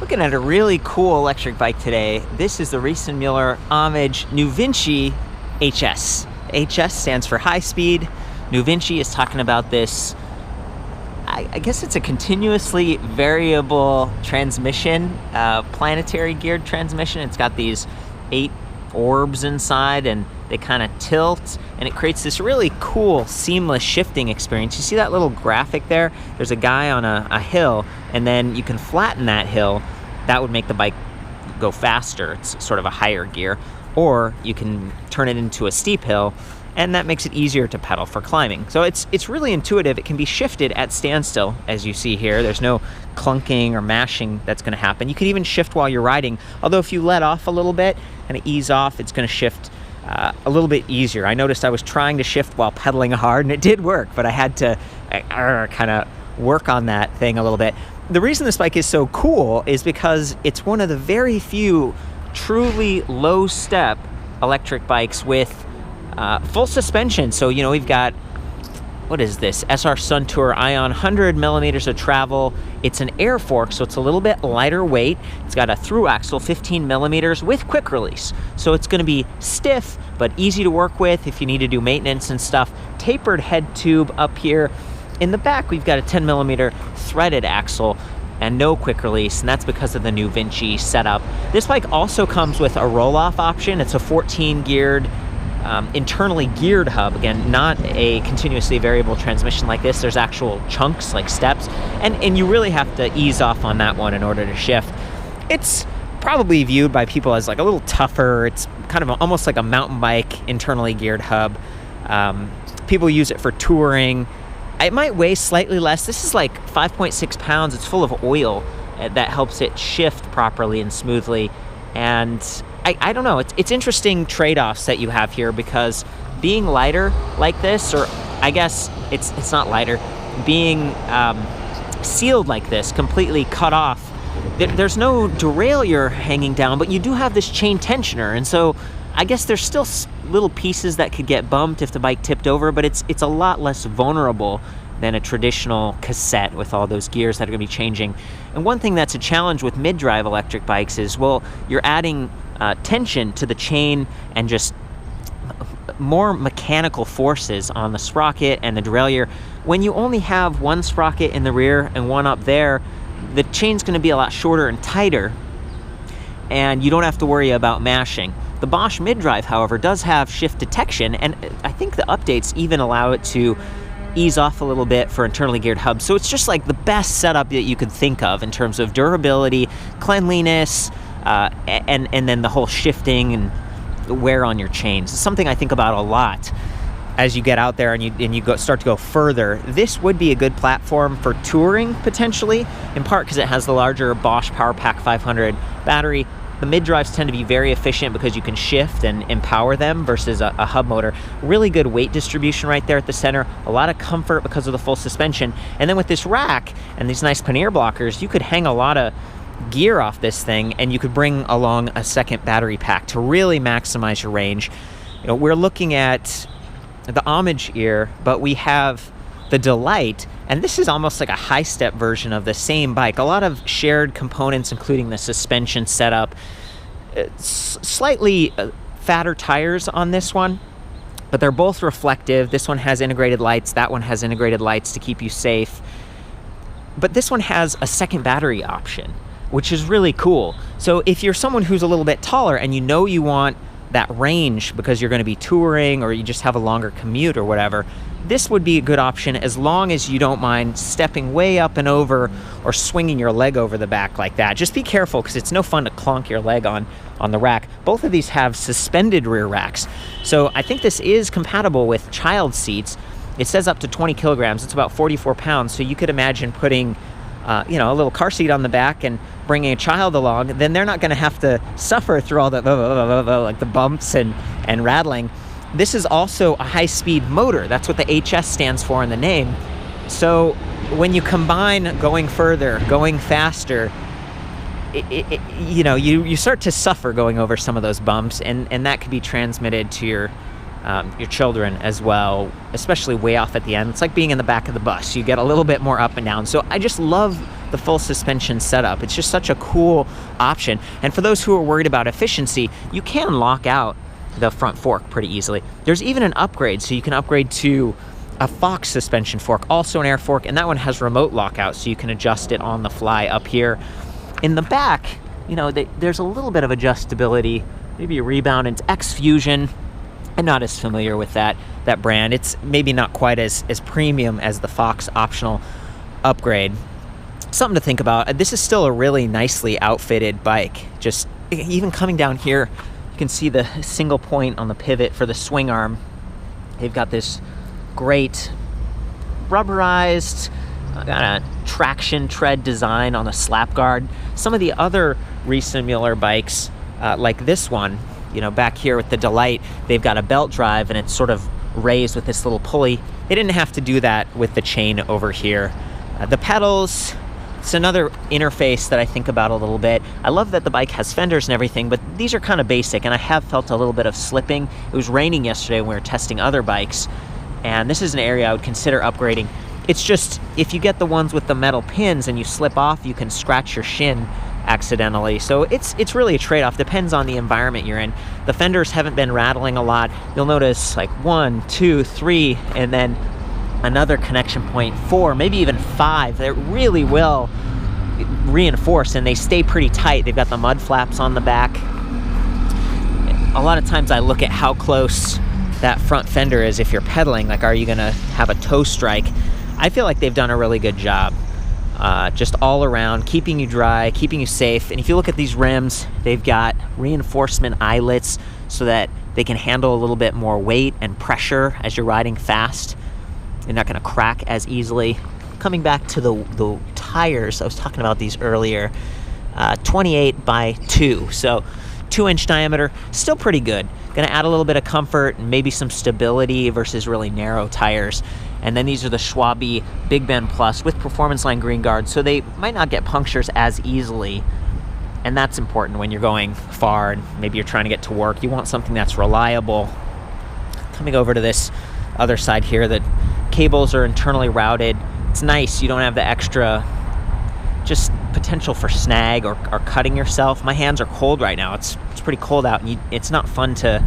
Looking at a really cool electric bike today. This is the Riese Müller Homage NuVinci HS. HS stands for high speed. NuVinci is talking about this, I guess it's a continuously variable transmission, planetary geared transmission. It's got these 8 orbs inside and they kind of tilt and it creates this really cool seamless shifting experience. You see that little graphic there? There's a guy on a hill and then you can flatten that hill. That would make the bike go faster. It's sort of a higher gear. Or you can turn it into a steep hill and that makes it easier to pedal for climbing. So it's really intuitive. It can be shifted at standstill, as you see here. There's no clunking or mashing that's gonna happen. You can even shift while you're riding, although if you let off a little bit and ease off, it's gonna shift a little bit easier. I noticed I was trying to shift while pedaling hard and it did work, but I had to kind of work on that thing a little bit. The reason this bike is so cool is because it's one of the very few truly low step electric bikes with full suspension. So, you know, we've got, what is this? SR Suntour Ion, 100 millimeters of travel. It's an air fork, so it's a little bit lighter weight. It's got a thru-axle, 15 millimeters with quick release. So it's gonna be stiff, but easy to work with if you need to do maintenance and stuff. Tapered head tube up here. In the back, we've got a 10 millimeter threaded axle and no quick release, and that's because of the NuVinci setup. This bike also comes with a roll-off option. It's a 14 geared, internally geared hub. Again, not a continuously variable transmission like this. There's actual chunks like steps, and you really have to ease off on that one in order to shift. It's probably viewed by people as like a little tougher. It's kind of almost like a mountain bike internally geared hub. People use it for touring. It might weigh slightly less. This is like 5.6 pounds. It's full of oil that helps it shift properly and smoothly. And I don't know, it's interesting trade-offs that you have here, because being lighter like this, or I guess it's not lighter, being sealed like this, completely cut off, there's no derailleur hanging down, but you do have this chain tensioner, and so I guess there's still little pieces that could get bumped if the bike tipped over, but it's a lot less vulnerable than a traditional cassette with all those gears that are gonna be changing. And one thing that's a challenge with mid-drive electric bikes is, well, you're adding tension to the chain and just more mechanical forces on the sprocket and the derailleur. When you only have one sprocket in the rear and one up there, the chain's gonna be a lot shorter and tighter, and you don't have to worry about mashing. The Bosch mid-drive, however, does have shift detection, and I think the updates even allow it to ease off a little bit for internally geared hubs. So it's just like the best setup that you could think of in terms of durability, cleanliness, and then the whole shifting and wear on your chains. It's something I think about a lot as you get out there and you start to go further. This would be a good platform for touring, potentially, in part because it has the larger Bosch PowerPack 500 battery. The mid-drives tend to be very efficient because you can shift and empower them versus a hub motor. Really good weight distribution right there at the center. A lot of comfort because of the full suspension. And then with this rack and these nice pannier blockers, you could hang a lot of gear off this thing, and you could bring along a second battery pack to really maximize your range. You know, we're looking at the Homage ear, but we have the Delight, and this is almost like a high-step version of the same bike. A lot of shared components, including the suspension setup. Slightly fatter tires on this one, but they're both reflective. This one has integrated lights, that one has integrated lights to keep you safe. But this one has a second battery option, which is really cool. So if you're someone who's a little bit taller and you know you want that range because you're going to be touring or you just have a longer commute or whatever, this would be a good option as long as you don't mind stepping way up and over or swinging your leg over the back like that. Just be careful because it's no fun to clonk your leg on the rack. Both of these have suspended rear racks. So I think this is compatible with child seats. It says up to 20 kilograms. It's about 44 pounds. So you could imagine putting you know, a little car seat on the back and bringing a child along. Then they're not going to have to suffer through all the like the bumps and rattling. This is also a high-speed motor. That's what the HS stands for in the name. So when you combine going further, going faster, you know, you start to suffer going over some of those bumps, and that could be transmitted to your children as well, especially way off at the end. It's like being in the back of the bus. You get a little bit more up and down. So I just love the full suspension setup. It's just such a cool option. And for those who are worried about efficiency, you can lock out the front fork pretty easily. There's even an upgrade, so you can upgrade to a Fox suspension fork, also an air fork, and that one has remote lockout, so you can adjust it on the fly up here. In the back, you know, there's a little bit of adjustability, maybe a rebound. It's X Fusion. I'm not as familiar with that brand. It's maybe not quite as premium as the Fox optional upgrade. Something to think about. This is still a really nicely outfitted bike. Just even coming down here, you can see the single point on the pivot for the swing arm. They've got this great rubberized traction tread design on the slap guard. Some of the other Riese Müller bikes, like this one, you know, back here with the Delight, they've got a belt drive and it's sort of raised with this little pulley. They didn't have to do that with the chain over here. The pedals, it's another interface that I think about a little bit. I love that the bike has fenders and everything, but these are kind of basic, and I have felt a little bit of slipping. It was raining yesterday when we were testing other bikes, and this is an area I would consider upgrading. It's just, if you get the ones with the metal pins and you slip off, you can scratch your shin accidentally. So it's really a trade-off. Depends on the environment you're in. The fenders haven't been rattling a lot. You'll notice like 1, 2, 3, and then another connection point, 4, maybe even 5. They're really well reinforced and they stay pretty tight. They've got the mud flaps on the back. A lot of times I look at how close that front fender is if you're pedaling. Like, are you gonna have a toe strike? I feel like they've done a really good job. Just all around, keeping you dry, keeping you safe. And if you look at these rims, they've got reinforcement eyelets so that they can handle a little bit more weight and pressure as you're riding fast. They're not gonna crack as easily. Coming back to the tires, I was talking about these earlier, 28 by 2, so 2-inch diameter, still pretty good. Gonna add a little bit of comfort and maybe some stability versus really narrow tires. And then these are the Schwabe Big Bend Plus with Performance Line green guard, so they might not get punctures as easily. And that's important when you're going far and maybe you're trying to get to work. You want something that's reliable. Coming over to this other side here, the cables are internally routed. It's nice, you don't have the extra just potential for snag or cutting yourself. My hands are cold right now. It's pretty cold out, and it's not fun to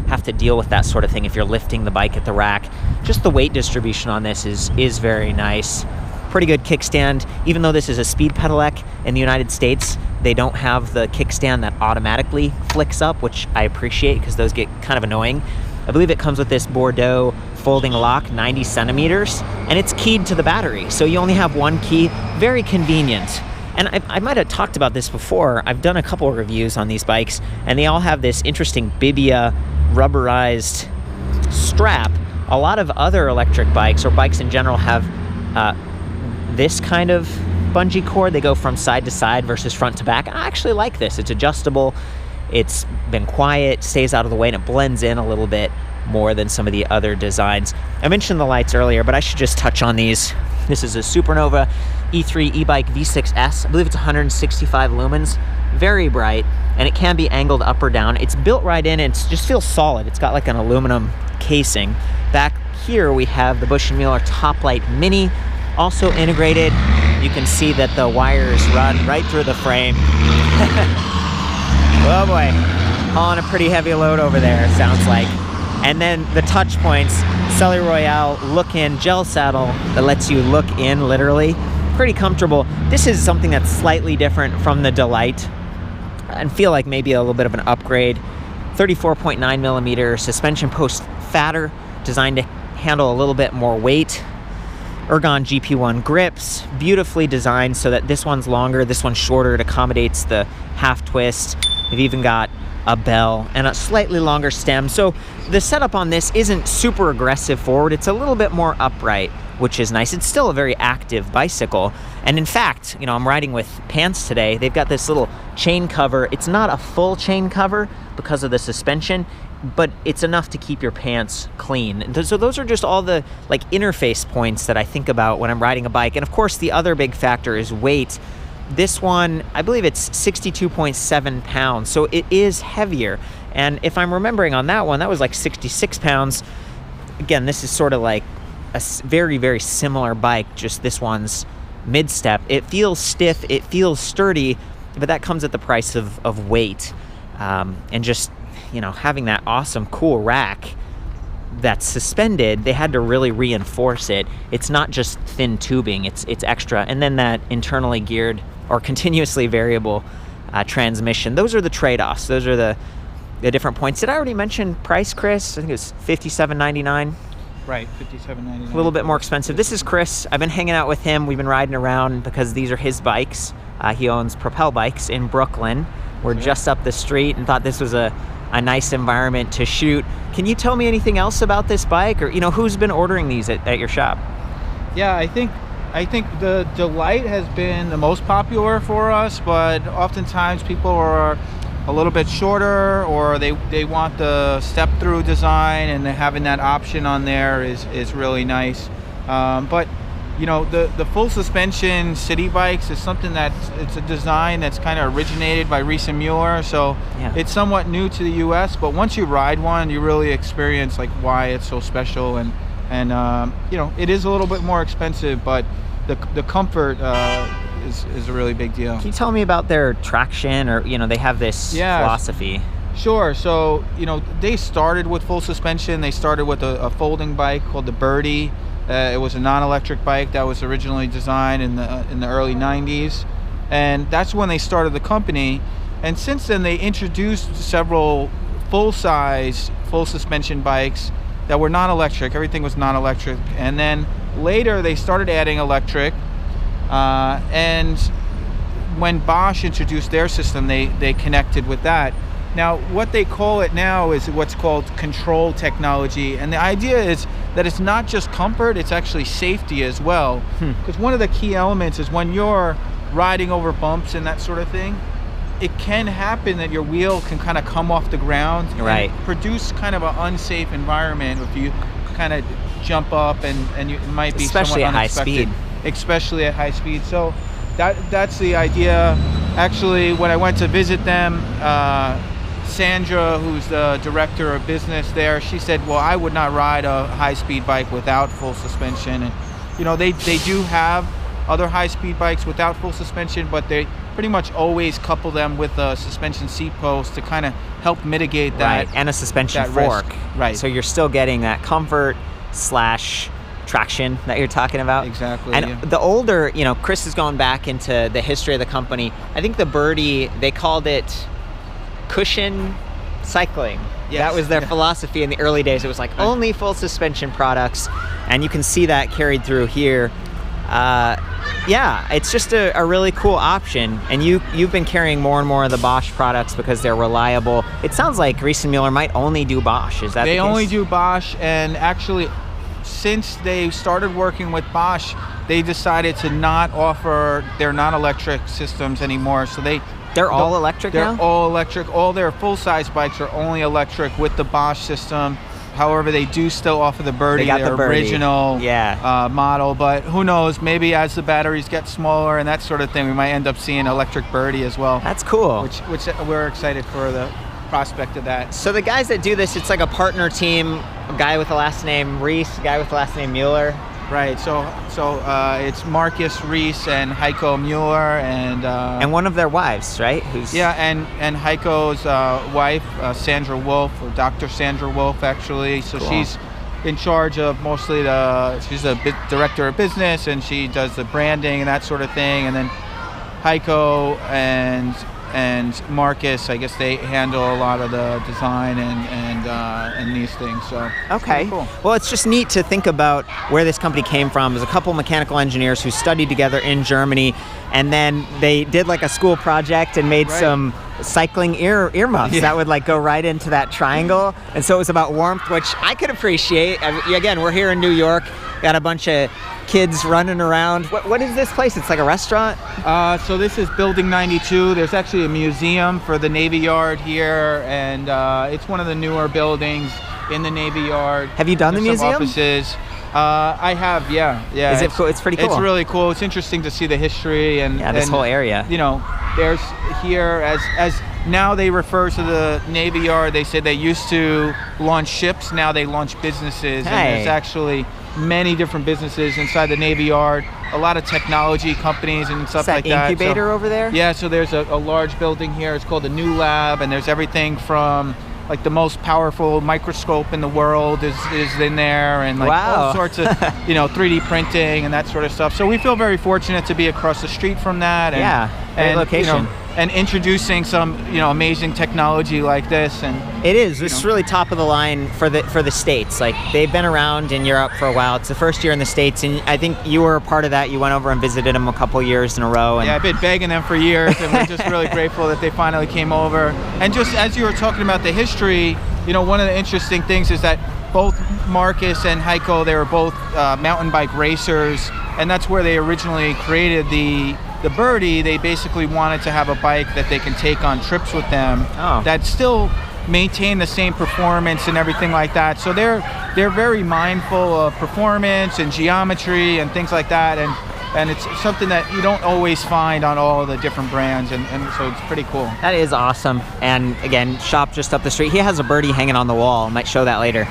have to deal with that sort of thing if you're lifting the bike at the rack. Just the weight distribution on this is very nice. Pretty good kickstand. Even though this is a speed pedelec in the United States, they don't have the kickstand that automatically flicks up, which I appreciate because those get kind of annoying. I believe it comes with this Bordeaux folding lock, 90 centimeters, and it's keyed to the battery. So you only have one key, very convenient. And I might have talked about this before. I've done a couple of reviews on these bikes, and they all have this interesting Bibia rubberized strap. A lot of other electric bikes, or bikes in general, have this kind of bungee cord. They go from side to side versus front to back. I actually like this. It's adjustable. It's been quiet, stays out of the way, and it blends in a little bit more than some of the other designs. I mentioned the lights earlier, but I should just touch on these. This is a Supernova E3 e-bike V6S. I believe it's 165 lumens, very bright, and it can be angled up or down. It's built right in, and it just feels solid. It's got like an aluminum casing. Back here we have the Bush & Muller Top Light Mini, also integrated. You can see that the wires run right through the frame. Oh boy, hauling a pretty heavy load over there, it sounds like. And then the touch points, Sully Royale look-in gel saddle that lets you look in, literally. Pretty comfortable. This is something that's slightly different from the Delight and feel like maybe a little bit of an upgrade. 34.9 millimeter suspension post, fatter, designed to handle a little bit more weight. Ergon GP1 grips, beautifully designed so that this one's longer, this one's shorter. It accommodates the half twist. They've even got a bell and a slightly longer stem. So the setup on this isn't super aggressive forward. It's a little bit more upright, which is nice. It's still a very active bicycle. And in fact, you know, I'm riding with pants today. They've got this little chain cover. It's not a full chain cover because of the suspension, but it's enough to keep your pants clean. So those are just all the like interface points that I think about when I'm riding a bike. And of course, the other big factor is weight. This one, I believe it's 62.7 pounds, so it is heavier. And if I'm remembering on that one, that was like 66 pounds. Again, this is sort of like a very, very similar bike, just this one's mid-step. It feels stiff, it feels sturdy, but that comes at the price of weight. And just, you know, having that awesome, cool rack that's suspended, they had to really reinforce it. It's not just thin tubing, it's extra. And then that internally geared or continuously variable transmission. Those are the trade-offs. Those are the different points. Did I already mention price, Chris? I think it was $57.99. Right, $57.99. A little bit more expensive. This is Chris. I've been hanging out with him. We've been riding around because these are his bikes. He owns Propel Bikes in Brooklyn. We're just up the street and thought this was a nice environment to shoot. Can you tell me anything else about this bike, or, you know, who's been ordering these at your shop? Yeah, I think the Delight has been the most popular for us, but oftentimes people are a little bit shorter, or they want the step-thru design, and having that option on there is really nice. But you know, the full suspension city bikes is something it's a design that's kind of originated by Riese Müller, so it's somewhat new to the US, but once you ride one, you really experience like why it's so special. And you know, it is a little bit more expensive, but the comfort is a really big deal. Can you tell me about their traction, or, you know, they have this philosophy? Sure. So, you know, they started with full suspension. They started with a folding bike called the Birdie. It was a non-electric bike that was originally designed in the early 90s, and that's when they started the company. And since then, they introduced several full-size, full suspension bikes that were non-electric. Everything was non-electric. And then later, they started adding electric. And when Bosch introduced their system, they connected with that. Now, what they call it now is what's called control technology. And the idea is that it's not just comfort, it's actually safety as well. Because one of the key elements is when you're riding over bumps and that sort of thing, it can happen that your wheel can kind of come off the ground and produce kind of an unsafe environment if you kind of jump up, and it might be especially at unexpected. high speed. Especially at high speed. So that's the idea. Actually, when I went to visit them, Sandra, who's the director of business there, she said, well, I would not ride a high-speed bike without full suspension. And you know, they do have other high-speed bikes without full suspension, but they pretty much always couple them with a suspension seat post to kind of help mitigate that. And a suspension fork. Risk. Right. So you're still getting that comfort / traction that you're talking about. Exactly. And the older, you know, Chris is going back into the history of the company. I think the Birdie, they called it cushion cycling. Yes. That was their philosophy in the early days. It was like only full suspension products, and you can see that carried through here. Yeah, it's just a really cool option, and you've been carrying more and more of the Bosch products because they're reliable. It sounds like Riese Müller might only do Bosch. Is that the case? They only do Bosch, and actually, since they started working with Bosch, they decided to not offer their non-electric systems anymore. So they're all electric now? They're all electric. All their full-size bikes are only electric with the Bosch system. However, they do still offer the Birdie, their original model. But who knows? Maybe as the batteries get smaller and that sort of thing, we might end up seeing electric Birdie as well. That's cool. Which we're excited for the prospect of that. So the guys that do this, it's like a partner team. A guy with the last name Riese, a guy with the last name Müller. Right. So it's Marcus Riese and Heiko Müller, and one of their wives, right? And Heiko's wife, Sandra Wolf, or Dr. Sandra Wolf, actually. So she's in charge of mostly she's a director of business, and she does the branding and that sort of thing. And then Heiko and Marcus, I guess they handle a lot of the design and these things. So okay, cool. Well, it's just neat to think about where this company came from. There's a couple mechanical engineers who studied together in Germany, and then they did like a school project and made some cycling earmuffs that would like go right into that triangle. And so it was about warmth, which I could appreciate. Again, we're here in New York, got a bunch of kids running around. What is this place? It's like a restaurant? So this is Building 92. There's actually a museum for the Navy Yard here, and it's one of the newer buildings in the Navy Yard. Have you done the museum? Offices. I have, yeah. Is it cool? It's pretty cool. It's really cool. It's interesting to see the history and this whole area. You know, there's here as now they refer to the Navy Yard. They say they used to launch ships. Now they launch businesses. And there's actually many different businesses inside the Navy Yard. a lot of technology companies and stuff like that. Incubator over there? Yeah, so there's a large building here. It's called the New Lab, and there's everything from like the most powerful microscope in the world is in there, and like all sorts of 3D printing and that sort of stuff. So we feel very fortunate to be across the street from that. And, great location. And introducing some amazing technology like this. And it is. This is really top of the line for the States. Like, they've been around in Europe for a while. It's the first year in the States, and I think you were a part of that. You went over and visited them a couple years in a row. And yeah, I've been begging them for years, and we're just really grateful that they finally came over. And just as you were talking about the history, one of the interesting things is that both Marcus and Heiko, they were both mountain bike racers, and that's where they originally created the Birdie. They basically wanted to have a bike that they can take on trips with them that still maintain the same performance and everything like that. So they're very mindful of performance and geometry and things like that, and it's something that you don't always find on all the different brands, and so it's pretty cool. That is awesome. And again, shop just up the street. He has a Birdie hanging on the wall. I might show that later.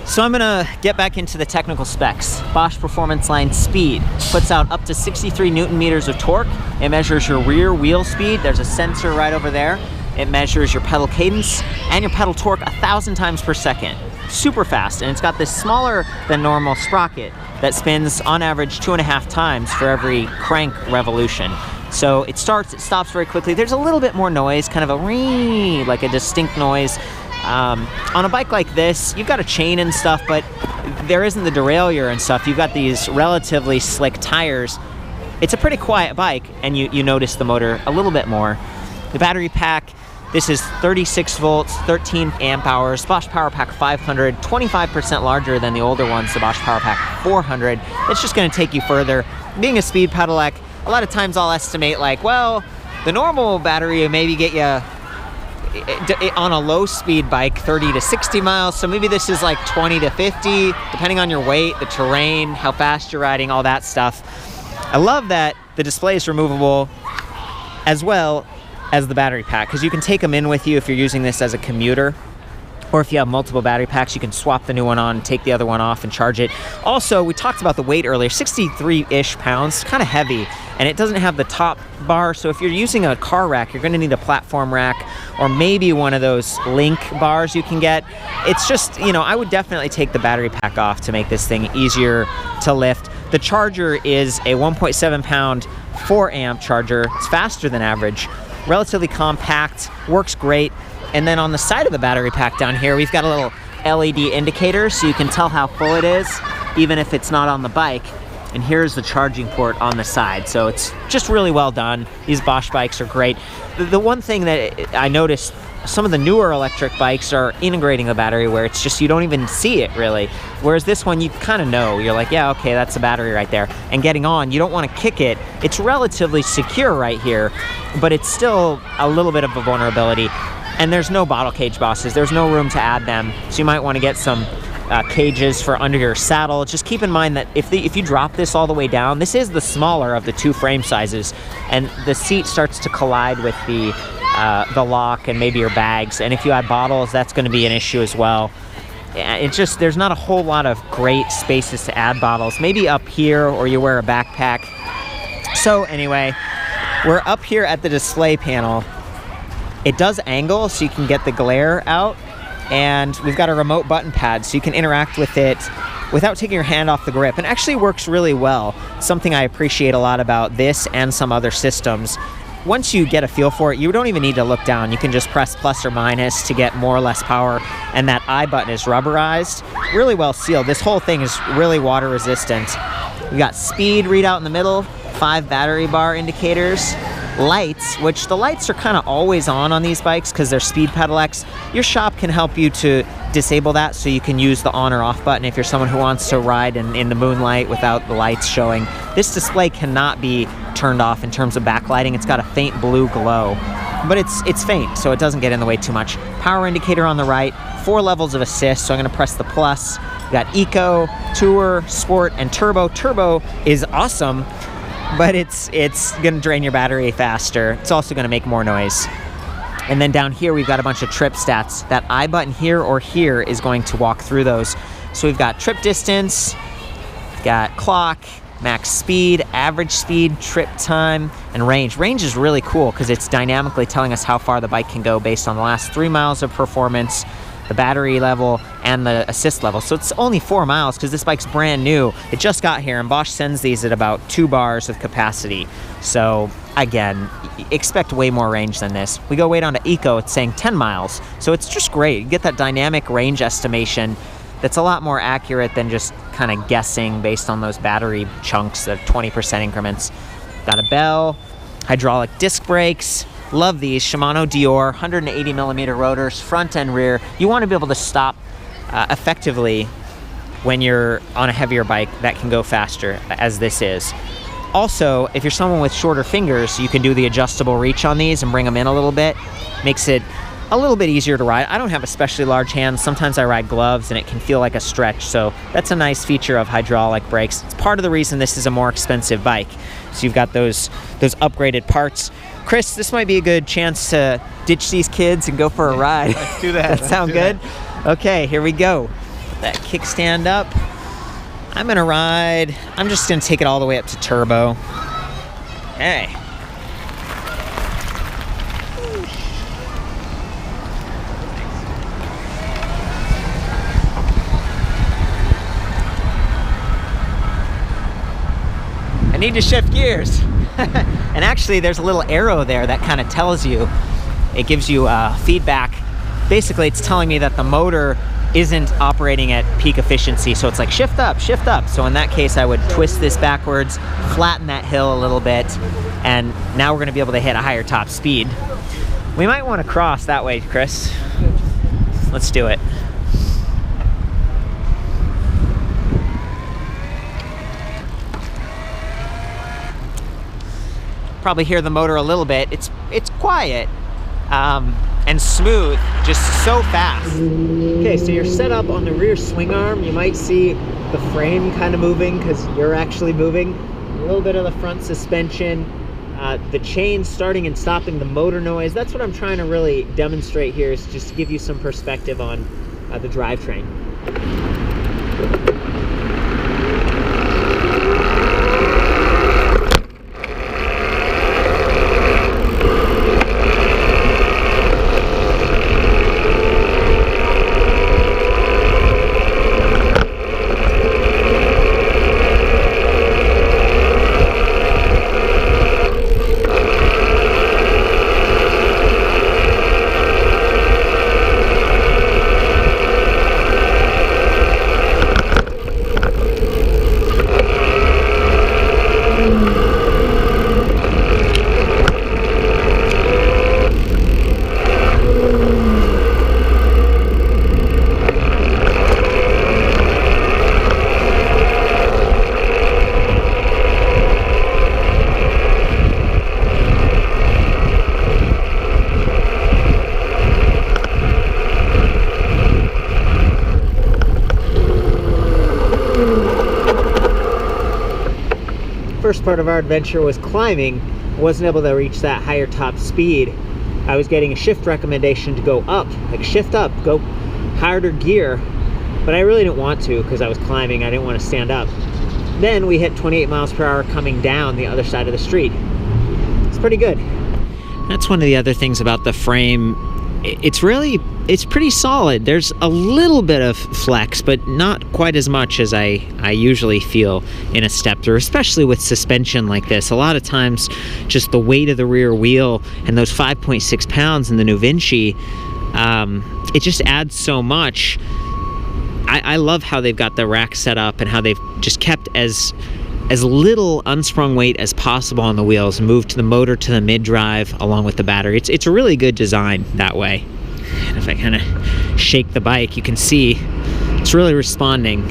So I'm gonna get back into the technical specs. Bosch Performance Line Speed puts out up to 63 Newton meters of torque. It measures your rear wheel speed. There's a sensor right over there. It measures your pedal cadence and your pedal torque 1,000 times per second. Super fast, and it's got this smaller than normal sprocket that spins on average 2.5 times for every crank revolution. So it starts, it stops very quickly. There's a little bit more noise, kind of a ring, like a distinct noise. On a bike like this, you've got a chain and stuff, but there isn't the derailleur and stuff. You've got these relatively slick tires. It's a pretty quiet bike, and you notice the motor a little bit more. The battery pack, this is 36 volts, 13 amp hours, Bosch Power Pack 500, 25% larger than the older ones, the Bosch Power Pack 400. It's just gonna take you further. Being a speed pedelec, a lot of times I'll estimate like, well, the normal battery will maybe get you on a low speed bike 30 to 60 miles, so maybe this is like 20 to 50, depending on your weight, the terrain, how fast you're riding, all that stuff. I love that the display is removable as well as the battery pack, because you can take them in with you if you're using this as a commuter, or if you have multiple battery packs, you can swap the new one on, take the other one off, and charge it. Also, we talked about the weight earlier, 63-ish pounds, kind of heavy, and it doesn't have the top bar, so if you're using a car rack, you're gonna need a platform rack, or maybe one of those link bars you can get. It's just, I would definitely take the battery pack off to make this thing easier to lift. The charger is a 1.7 pound 4 amp charger. It's faster than average, relatively compact, works great. And then on the side of the battery pack down here, we've got a little LED indicator so you can tell how full it is, even if it's not on the bike. And here's the charging port on the side. So it's just really well done. These Bosch bikes are great. The one thing that I noticed, some of the newer electric bikes are integrating the battery where it's just, you don't even see it really. Whereas this one, you kind of know. You're like, yeah, okay, that's the battery right there. And getting on, you don't want to kick it. It's relatively secure right here, but it's still a little bit of a vulnerability. And there's no bottle cage bosses. There's no room to add them. So you might want to get some cages for under your saddle. Just keep in mind that if you drop this all the way down, this is the smaller of the two frame sizes, and the seat starts to collide with the lock and maybe your bags. And if you add bottles, that's going to be an issue as well. It's just, there's not a whole lot of great spaces to add bottles. Maybe up here, or you wear a backpack. So anyway, we're up here at the display panel. It does angle so you can get the glare out, and we've got a remote button pad so you can interact with it without taking your hand off the grip, and actually works really well. Something I appreciate a lot about this and some other systems. Once you get a feel for it, you don't even need to look down. You can just press plus or minus to get more or less power, and that I button is rubberized, really well sealed. This whole thing is really water resistant. We got speed readout in the middle, 5 battery bar indicators, lights, which the lights are kind of always on these bikes because they're speed pedelecs. Your shop can help you to disable that so you can use the on or off button if you're someone who wants to ride in the moonlight without the lights showing. This display cannot be turned off in terms of backlighting. It's got a faint blue glow, but it's faint, so it doesn't get in the way too much. Power indicator on the right, 4 levels of assist, so I'm going to press the plus. We got Eco, Tour, Sport, and Turbo. Turbo is awesome, but it's going to drain your battery faster. It's also going to make more noise. And then down here, we've got a bunch of trip stats. That I button here or here is going to walk through those. So we've got trip distance, we've got clock, max speed, average speed, trip time, and range. Range is really cool because it's dynamically telling us how far the bike can go based on the last 3 miles of performance, the battery level, and the assist level. So it's only 4 miles because this bike's brand new. It just got here, and Bosch sends these at about 2 bars of capacity. So again, expect way more range than this. We go way down to Eco, it's saying 10 miles. So it's just great. You get that dynamic range estimation that's a lot more accurate than just kind of guessing based on those battery chunks of 20% increments. Got a bell, hydraulic disc brakes. Love these, Shimano Dior, 180 millimeter rotors, front and rear. You want to be able to stop effectively when you're on a heavier bike that can go faster, as this is. Also, if you're someone with shorter fingers, you can do the adjustable reach on these and bring them in a little bit. Makes it a little bit easier to ride. I don't have especially large hands. Sometimes I ride gloves and it can feel like a stretch. So that's a nice feature of hydraulic brakes. It's part of the reason this is a more expensive bike. So you've got those upgraded parts. Chris, this might be a good chance to ditch these kids and go for a ride. Let's do that. That sound good? Okay, here we go. Put that kickstand up. I'm gonna ride. I'm just gonna take it all the way up to turbo. Hey. I need to shift gears. And actually there's a little arrow there that kind of tells you, it gives you feedback. Basically it's telling me that the motor isn't operating at peak efficiency, so it's like shift up, shift up. So in that case I would twist this backwards, flatten that hill a little bit, and now we're gonna be able to hit a higher top speed. We might want to cross that way, Chris. Let's do it. Probably hear the motor a little bit. It's quiet and smooth, just so fast. Okay, so you're set up on the rear swing arm. You might see the frame kind of moving because you're actually moving. A little bit of the front suspension, the chain starting and stopping, the motor noise. That's what I'm trying to really demonstrate here, is just to give you some perspective on the drivetrain. First part of our adventure was climbing. I wasn't able to reach that higher top speed. I was getting a shift recommendation to go up, like shift up, go harder gear, but I really didn't want to because I was climbing. I didn't want to stand up. Then we hit 28 miles per hour coming down the other side of the street. It's pretty good. That's one of the other things about the frame. It's pretty solid. There's a little bit of flex, but not quite as much as I usually feel in a step-thru, especially with suspension like this. A lot of times, just the weight of the rear wheel and those 5.6 pounds in the NuVinci, it just adds so much. I love how they've got the rack set up and how they've just kept as little unsprung weight as possible on the wheels, moved the motor to the mid-drive along with the battery. It's a really good design that way. And if I kind of shake the bike, you can see it's really responding.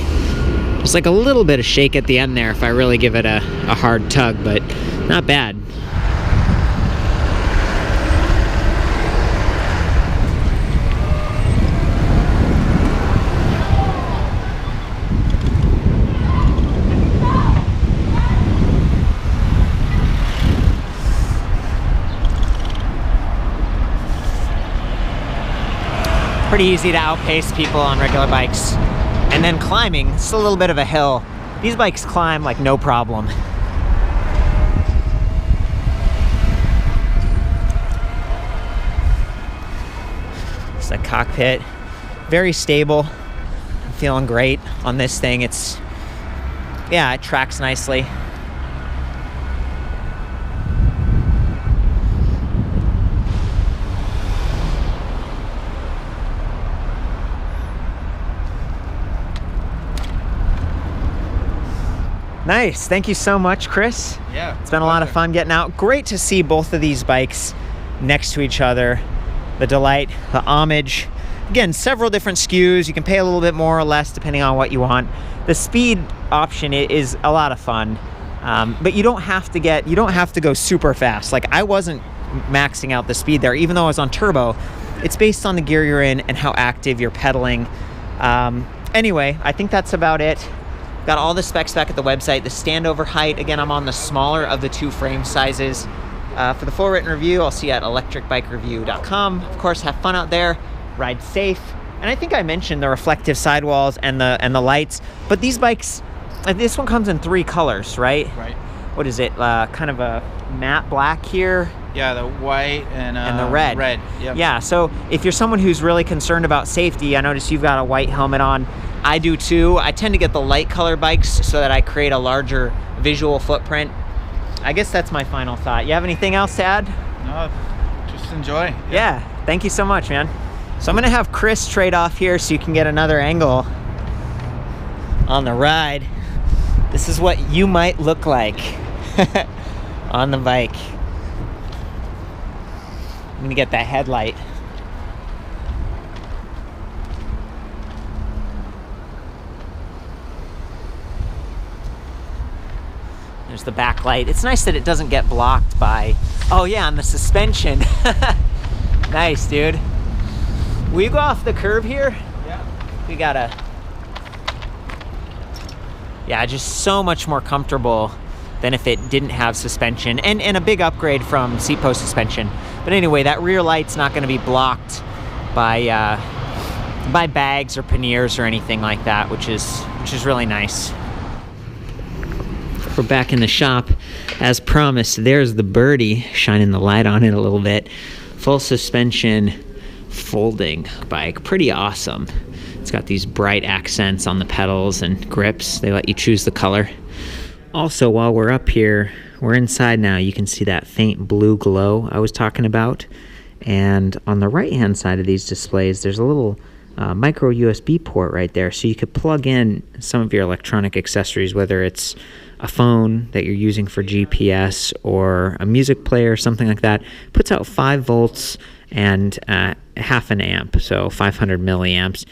There's like a little bit of shake at the end there if I really give it a hard tug, but not bad. Pretty easy to outpace people on regular bikes. And then climbing, it's a little bit of a hill. These bikes climb like no problem. It's the cockpit, very stable. I'm feeling great on this thing. It tracks nicely. Nice. Thank you so much, Chris. Yeah. It's been a lot of fun getting out. Great to see both of these bikes next to each other. The Delight, the Homage. Again, several different SKUs. You can pay a little bit more or less depending on what you want. The speed option is a lot of fun, but you don't have to go super fast. Like, I wasn't maxing out the speed there, even though I was on turbo. It's based on the gear you're in and how active you're pedaling. Anyway, I think that's about it. Got all the specs back at the website. The standover height, again, I'm on the smaller of the two frame sizes. For the full written review, I'll see you at ElectricBikeReview.com. Of course, have fun out there, ride safe. And I think I mentioned the reflective sidewalls and the lights, but these bikes, this one comes in 3 colors, right? Right. What is it? Kind of a matte black here. Yeah, the white and the red. Red. Yep. Yeah. So if you're someone who's really concerned about safety, I notice you've got a white helmet on. I do too. I tend to get the light color bikes so that I create a larger visual footprint. I guess that's my final thought. You have anything else to add? No, just enjoy. Yeah. Thank you so much, man. So I'm gonna have Chris trade off here so you can get another angle on the ride. This is what you might look like on the bike. I'm gonna get that headlight. There's the backlight. It's nice that it doesn't get blocked by, oh yeah, and the suspension. Nice, dude. Will you go off the curb here? Yeah. We gotta, yeah, just so much more comfortable than if it didn't have suspension, and a big upgrade from seat post suspension. But anyway, that rear light's not gonna be blocked by bags or panniers or anything like that, which is really nice. We're back in the shop. As promised, there's the Birdie, shining the light on it a little bit. Full suspension folding bike, pretty awesome. It's got these bright accents on the pedals and grips. They let you choose the color. Also, while we're up here, we're inside now. You can see that faint blue glow I was talking about. And on the right-hand side of these displays, there's a little micro USB port right there, so you could plug in some of your electronic accessories, whether it's a phone that you're using for GPS or a music player or something like that. Puts out 5 volts and half an amp, so 500 milliamps.